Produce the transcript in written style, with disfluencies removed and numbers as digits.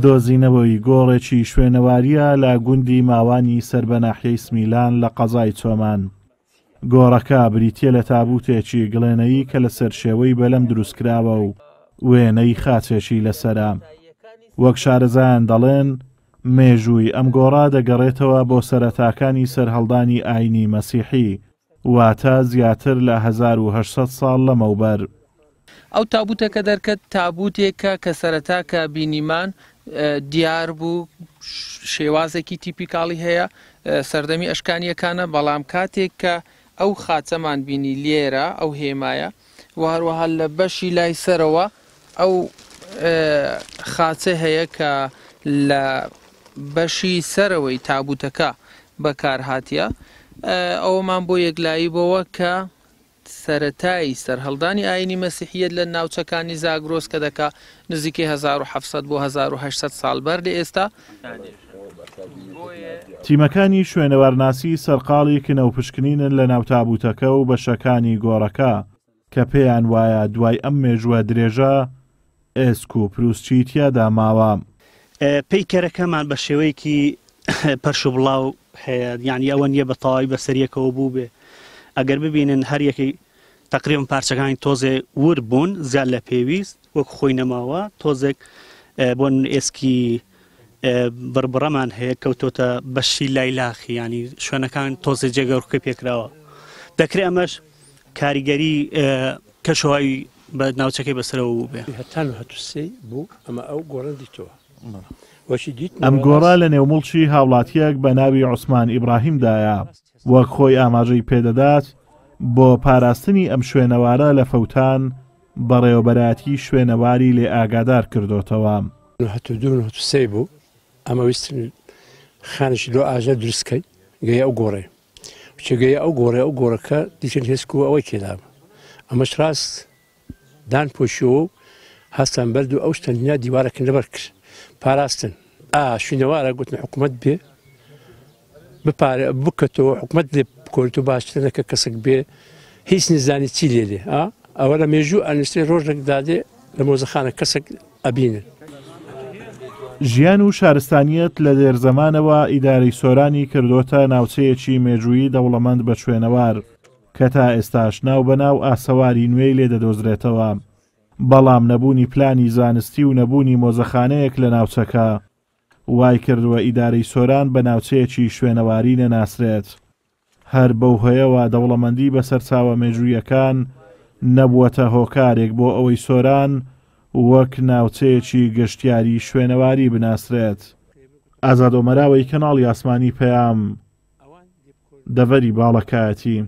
دۆزینەوەی گۆڕێکی شوێنەواریە لە گوندی ماوانی سەر بە ناحیەی سمیلان لە قەزای چۆمان. گۆڕەکە بریتیە لە تابوتێکی گڵێنەیی کە لەسەر شێوەی بەلەم دروستکراوە و وێنەی خاچێکی لەسەرا. وەک شارەزایان دەڵێن مێژووی ئەم گۆڕا دەگەڕێتەوە بۆ سەرەتاکانی سەرهەڵدانی ئاینی مەسیحی، واتە زیاتر لە 1800 ساڵ لەمەوبەر. ئەو تابوتەکە دەرکەت تابوتێکە کە سەرەتاکە بینیمان دیار بوو شێوازێکی تیپیکاڵی هەیە سەردەمی ئەشکانیەکانە، بەڵام کاتێک کە ئەو خاچەمان بینی لێرە ئەو هێمایە و هەروەها لە بەشی لای سەرەوە ئەو خاچە هەیە کە لە بەشی سەرەوەی تابوتەکە بەکارهاتیە. ئەوەمان بۆ یەکلایی بۆەوە کە سەرەتایی سەرهەڵدانی ئاینی مەسیحیەت لە ناوچەکانی زاگرۆس کە دەکا نزیکەی 1700 بۆ 1800 ساڵ بەر لە ئێستا. تیمەکانی شوێنەوارناسی سەرقاڵی کنەوپشکنینن لە ناو تابوتەکە و بەشەکانی گۆڕەکە کە پێیان وایە دوای ئەم مێژووە درێژە ئێسک و پرووسچی تیادا ماوە. پەیکەرەکەمان بە شێوەیەکی پەرش و بڵاو هەیە، یعنی ئەوە نییە بە تەواوی بەسەریەکەوە بوو بێ. ئەگەر ببینن هەر یەکی تقریبا پارچەکانی تۆزێ ور بوون زیاد لە پێویست وەک خۆی نەماوە تۆزێک بۆن ئێسکی بڕبڕەمان هەیە کەوتۆتە بەشی لایلاخی، ینی شوێنەکان تۆزێ جێگەڕکە پێکراوە. دەکرێت ئەمەش کاریگەری کەشەوەی بە ناوچەکەی بەسەرەوە بوو بێ. بوو ئەمە ئەو گۆڕە دیتەوە. ئەم گۆڕا لە نێومڵچی هاوڵاتیەک بە ناوی عوسمان ئیبراهیمدایە، وەک خۆی ئاماژەی پێدەدات بۆ پاراستنی ئەم شوێنەوارە لە فەوتان بەڕێوەبەرایەتی شوێنەواری لێ ئاگادار کردوتەوە. بوو ئەمە ویستن خانشی لۆ ئاژە دروستکەی گەیە ئەو گۆڕێ چگەیە ئەو گۆڕێ ئەو گۆڕەکە دیچن هێسک و ئەوەی تێدامە ئەمەش ڕاست دان پۆشیەوە و هەستان بەرد و ئەو شتەنیا دیوارەکەن لەبەر کرد پاراستن شوێنەوارە گوتن حکوومەت بێ بپارێ بکەتەوە حکوومەت لێ بکۆرت و باشترەکە کەسێک بێ هیچ نزانی چی لێ ئەوە لە مێژوو ئەنووسێ ڕۆژێک دادێ لە مۆزەخانە کەسێک ئەبینن. ژیان و شارستانیەت لە دێرزەمانەوە ئیدارەی سۆرانی کردوتە ناوچەیەکی مێژوویی دەوڵەمەند بە شوێنەوار کە تا ئێستاش ناو بەناو ئاسەواری نوێی لێ دەدۆزرێتەوە، بەڵام نەبوونی پلانی زانستی و نەبوونی مۆزەخانەیەک لە ناوچەکە وای کردووە ئیدارەی سۆران بە ناوچەیەکی شوێنەواری نەناسرێت. هەر بەو هۆیەوە دەوڵەمەندی بەسەر چاوە مێژوویەکان نەبووەتە هۆکارێک بۆ ئەوەی سۆران وەک ناوچەیەکی گەشتیاری شوێنەواری بناسرێت. ئازاد ئۆمەراوەی کەناڵی ئاسمانی پەیام دەڤەری باڵەکایەتی.